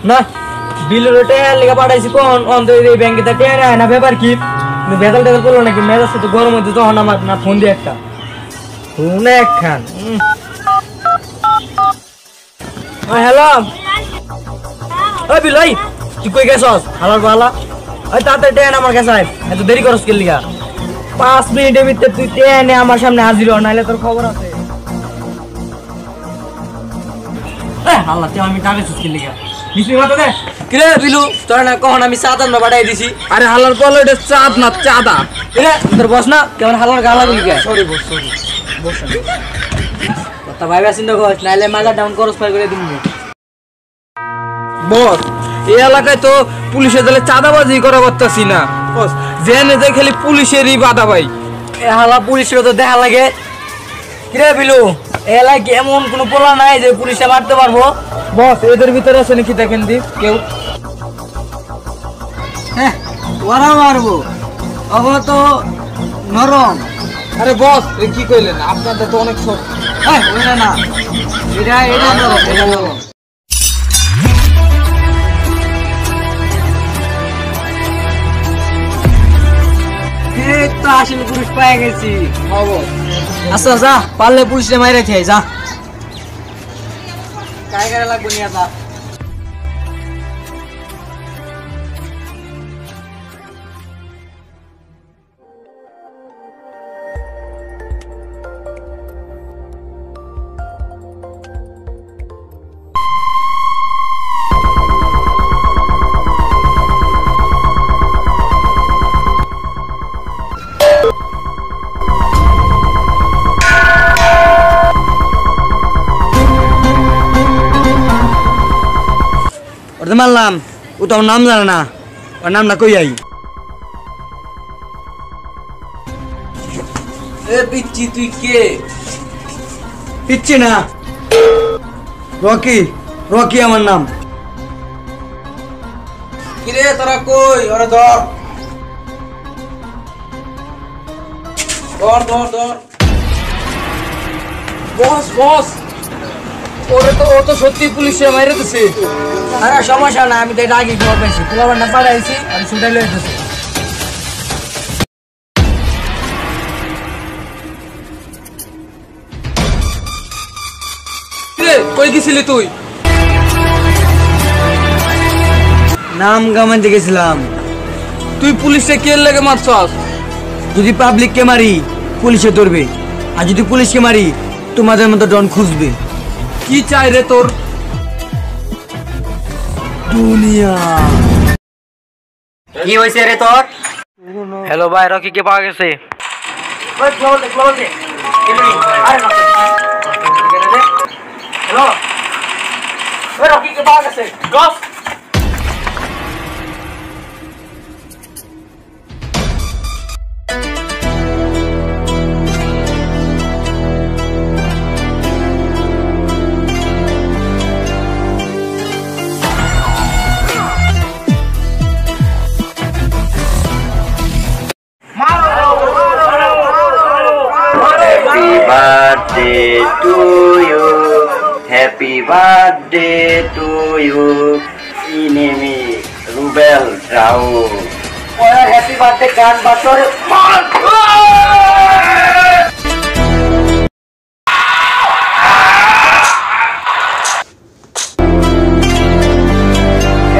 না বিলের টাকা লেগে পাঠাইছি কোন অন্ত এই ব্যাংকে তা টাকা নেয় না ব্যাপার কি ভেজাল টেজাল করলো নাকি মেজাজ তো গরম হইতে তখন আমার না ফোন দিয়ে একটা ফোন একখান হ্যালো ওই বিল ভাই তুই কই গেছস হালার বালা ওই তাতে ট্রেন আমার কাছে এত দেরি করস কে লিগা 5 মিনিটের ভিতরে তুই ট্রেনে আমার সামনে হাজির হ নাইলে তোর খবর আছে হাল্লা তুই আমি টাকা সুস্কি লিগা নিচে মাথা দে কিরে বিলু তোর না কখন আমি চাঁদা না বাড়াই দিছি আরে হালার বলো এটা চাঁদ না চাঁদা কিরে তোর বস না কেমন হালার গালা গুলি কে সরি বস বস কথা ভাইবা চিন্তা করছ নাইলে মাগা ডাউন করস পাই করে দিমু বস এই এলাকায় তো পুলিশের দলে চাঁদাবাজি করা করতেছি না বস জেনে যে খালি পুলিশেরই বাধা ভাই এ হালা পুলিশের তো দেখা লাগে কিরে বিলু এলাকায় কি এমন কোনো পোলা নাই যে পুলিশে মারতে পারবো বস এদের ভিতরে আছে নাকি দেখেন দি কেউ হ্যাঁ ওরা মারবো অগো তো নরম আরে বস এই কি কইলেন আপনাদের তো অনেক সব হ্যাঁ ওরা না এটা নরম এটা নরম আসলে পুলিশ পাই গেছি আচ্ছা যা পারলে পুলিশে মাইরে খেয়ে যা কায়গারে লাগবো নিয়ে যা মারলাম ও তো নাম জানে না ওর নামটা কই আই পিচ্ছি তুই কে পিচ্ছি না রকি রকি আমার নাম কিরে তোরা কই ওরে ধর ধর ধর ধর বস বস ওরে তো ও তো সত্যি পুলিশে মাইরে দিছে আরে সমস্যা না আমি তো এটা আগে খবর পাইছি খবর না পাঠাইছি আর ছুটাই লই দিছি কিরে কই গেছিলি তুই নাম গামাইতে গেছিলাম তুই পুলিশে কে লাগে মারছস যদি পাবলিককে মারি পুলিশে ধরবে আর যদি পুলিশকে মারি তোমাদের মতো ডন খুঁজবে কি চাই রে তোর দুনিয়া কি হইছে রে তোর হ্যালো ভাই রকি কে পাওয়া গেছে রকি কে পাওয়া গেছে গস birthday to you, happy birthday to you, Inemi Rubel Raul. Happy birthday গান বাসর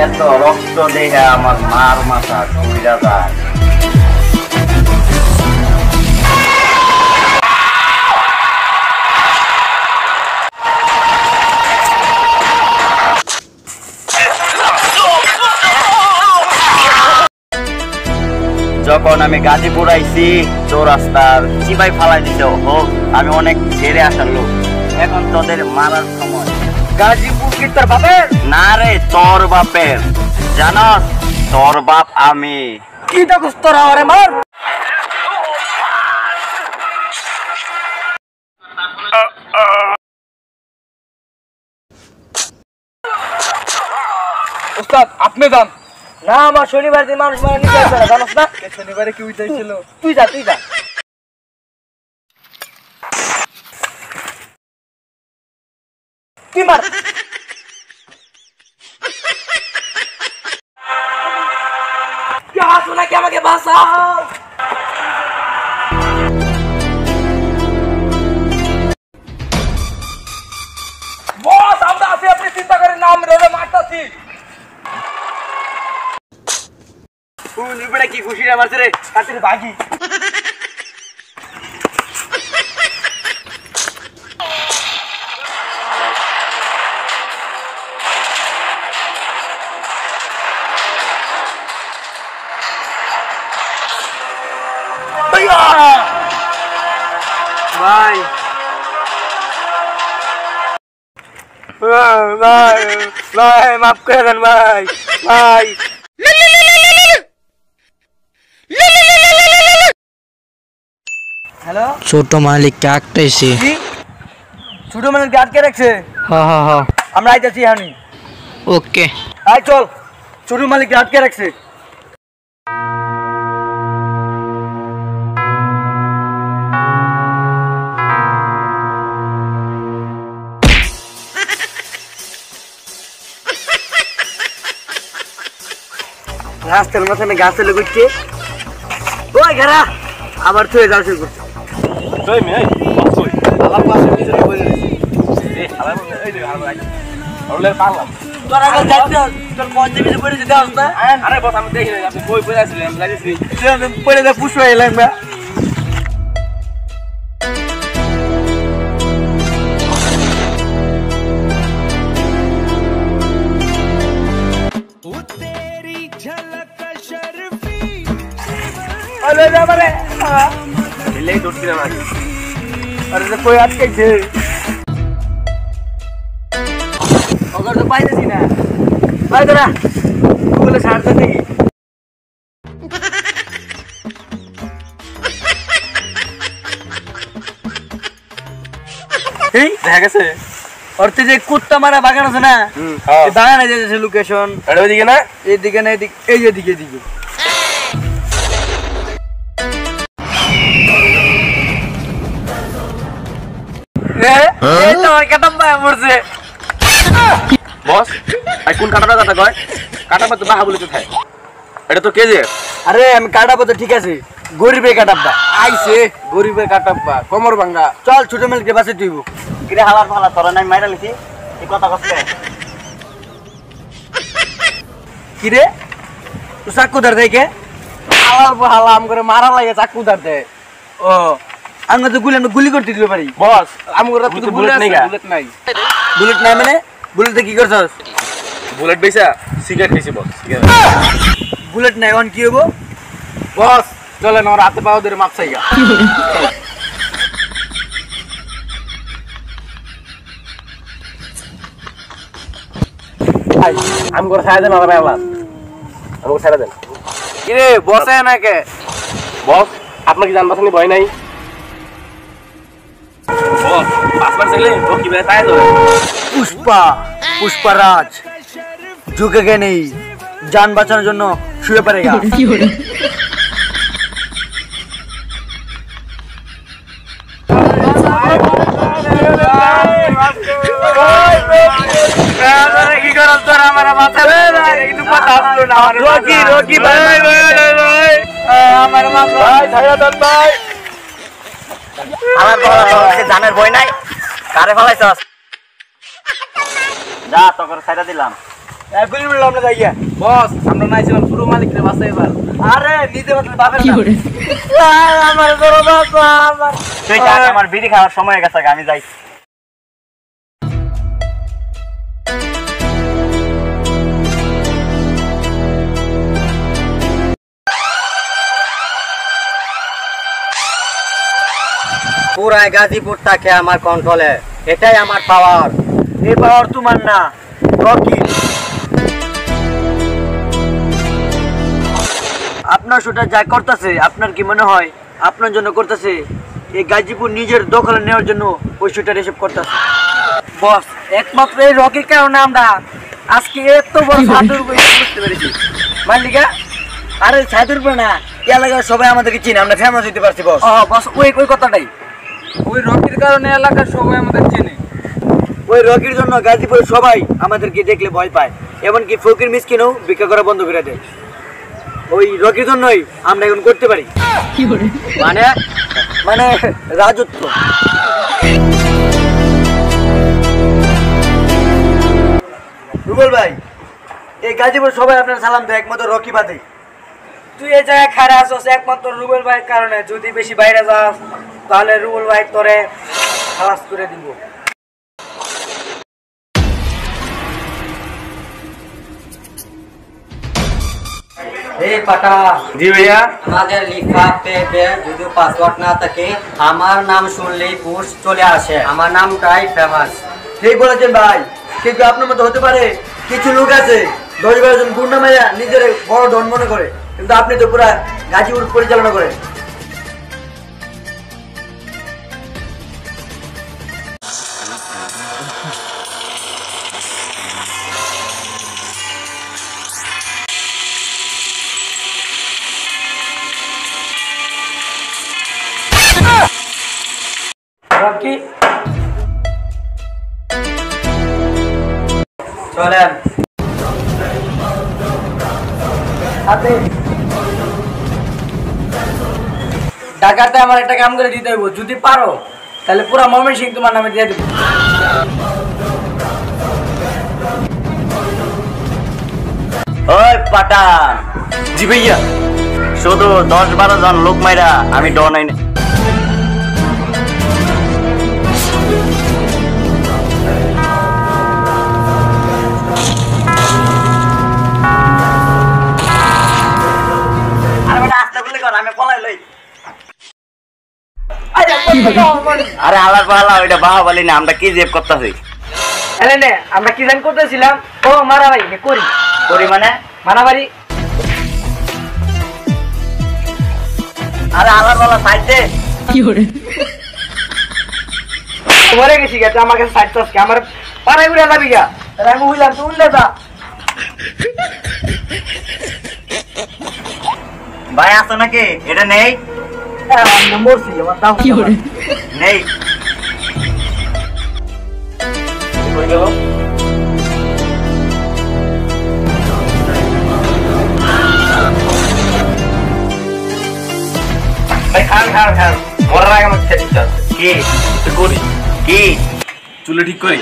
এত রক্ত দেখে আমার মার মাথা ঘুরে যায়। যখন আমি গাজীপুর আইছি চৌরাস্তার চিবাই ফালাই দিতে হোক আমি অনেক ছেড়ে আসার লোক এখন তোদের মারার সময়। গাজীপুর কি তোর বাপের না রে তোর বাপের জানস তোর বাপ আমি কি দেখছ তোরা ওরে মার ওস্তাদ আপনি যান না আমার শনিবার দিন মানুষ মারা নিতে আসবে না জানোস না শনিবারে কি উইতাইছিল তুই যা তুই যা তুই মার বাঁচাও। বস আমরা আছি, আপনি চিন্তা করেন না, আমরা ওরে মারতাছি। কি খুশি রে মারছে রে, কাছে ভাগি। ভাই ভাই ভাই মাফ করে দেন ভাই ভাই। হ্যালো, ছোট মালিককে আটকাইছি। কি ছোট মানুষ আটকে রাখছে? হ্যাঁ আমরা আইতেছি হানি। ওকে। আয় চল, ছোট মালিক আটকে রাখছে। রাস্তার মাথায় গাছে লেগুচ্ছে, ওই ঘেরা আবার থয়ে যাওয়া শুরু করছে। পুষ্প এলাম না। কই আটকেছে ওকে তো পাইতেছি না। ভাই দাদা গুগলে সার্চ করে দেখি। এই দেখা গেছে অর্থে যে কুত্তা মারা বাগান আছে না, এই বাগানে যেতেছে লোকেশন। ওইদিকে না, এইদিকে না, এদিকে, এই যে দিকে দিকে। বস আই কোন কাটাটা কথা কয়? কাটাবা তো বাহা বলে তো থাকে, এটা তো কেজে। আরে আমি কাটাবো তো ঠিক আছে, গরিবের কাটাব্বা আইছে গরিবের কাটাব্বা কোমর ভাঙা। চল ছোট মেলকে বাসে তুইব। কিরে হালার ফালা তোরা নাই মাইরা লিছি, এই কথা কষ্ট। কিরে তুই চাকু ধর দেখে হালাম করে মারা লাগে, চাকু দাঁড়তে। ও আমি তো গুলি করতে দিতে পারি। বস আমগো রাত তো বুলেট নাই, বুলেট বুলেট নাই। বুলেট নাই মানে বুলেটে কি করছস? বুলেট বেচা সিগারেট খাইছি বস, সিগারেট। বুলেট নাই অন কি হবো? বস চলেন ওর হাতে পাও ধরে মাপ চাইগা। আমগো ছায়া দেন, আর ভাইলা আমগো ছায়া দেন। কিরে বসে নাকে? বস আপনার কি জানবাসানি ভয় নাই? বস পাসবার চাইলে ও কি বেটা তাই ধরে। পুষ্পারাজ ঝুঁকে গে নেই, जान বাঁচানোর জন্য শুয়ে পড়েগা। কি করছ তোরা আমার মাথায়? একটু কথা আসলো না। রকি রকি ভাই আমার মাথা ভাই ছায়া দেন ভাই। আমার বড় জানের ভয় নাই, কারে ফলাইছস? যা তোর ছাইরা দিলাম। গুলি উড়লাম না যাইয়া। বস আমরা নাইছিলাম পুরো মালিকরে বাঁচাই এবার। আরে নিতে বদলে বাপের কি করে? আমার বড় বাবা আমার। তুই যা, আমার বিড়ি খাওয়ার সময় হয়ে গেছে, আমি যাই। পুরা গাজীপুর থাকে আমার কন্ট্রোলে, এটাই আমার পাওয়ার। এই পাওয়ার তোমার না, রকি। আপনার সেটা যা করতেছে, আপনার কি মনে হয় আপনার জন্য করতেছে? এই গাজীপুর নিজের দখলে নেওয়ার জন্য ওই শুটার এসব করতেছে। বস একমাত্র এই রকির কারণে আমরা আজকে এত বড় ছাদুর বুঝতে পেরেছি। মালিকা আরে ছাদুর না, এলাকার সবাই আমাদেরকে চিনে, আমরা ফেমাস হইতে পারছি বস। বস ওই ওই কথাটাই, ওই রকির কারণে এলাকার সবাই আমাদের চেনে। ওই রকির জন্য গাজীপুরের সবাই আমাদেরকে দেখলে ভয় পায়, এমনকি ফকির মিসকিনও ভিক্ষা করা বন্ধ করে দেয়। ওই রকির জন্যই আমরা এখন করতে পারি। মানে মানে রাজত্ব। রুবেল ভাই, এই গাজীপুর সবাই আপনার সালাম দেয় একমাত্র রকি বাদে। তুই এই জায়গায় খাড়া আছিস একমাত্র রুবেল ভাইয়ের কারণে। যদি বেশি বাইরে যাস তাহলে রুবেল ভাই তোরে খালাস করে দিব। এই পাটা জি ভাইয়া। আমাদের লিফাফে যদি পাসওয়ার্ড না থাকে আমার নাম শুনলেই পোস্ট চলে আসে, আমার নামটাই ফেমাস। ঠিক বলেছেন ভাই, কিন্তু আপনার মতো হতে পারে কিছু লোক আছে 10-12 জন গুন্ডা মাইয়া নিজের বড় ডন মনে করে, কিন্তু আপনি তো পুরা গাজীপুর পরিচালনা করেন। রকি চলেন হাতে ঢাকাতে আমার একটা কাম করে দিতে হইব। যদি পারো তাহলে পুরা ময়মনসিংহ তোমার নামে দিয়ে দেবো। ওই পাঠান। জি ভাইয়া। শুধু 10-12 জন লোক মাইরা আমি ডন হই না। আরে আলার পালা ওইটা বাহুবলী না, আমরা কি জেব করতেছি। এলেনে আমরা কি জান করতেছিলাম? ও মারামারি করি করি মানে মারামারি। আরে আলার পালা সাইড দে। মরে গেছি গেছে আমার কাছে সাইড টসকে আমার পাড়ায় উড়ে যাবি গা। আমি উইলাম তুই উঠলে যা। ভাই আসো নাকি? এটা নেই আমি মরছি আমার দাম নেই কই গেল? ভাই খান খান খান, মরার আগে আমার খেতে ইচ্ছা আছে। কি কিছু করি? কি চুলে ঠিক করি?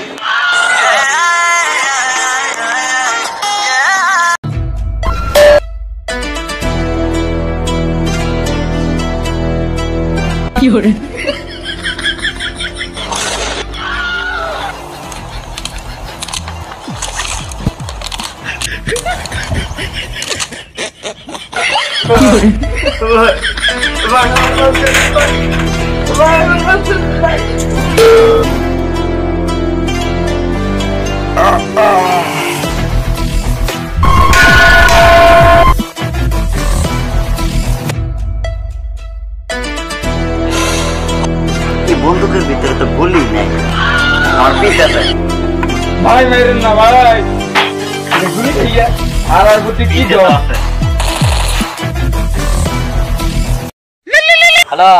বন্দুকের ভিতরে তো গুলি নেই, আমার পিস আছে। ভাই মেরেন না ভাই, গুলি খাইয়া আর বুদ্ধি কি আছে। হ্যালো।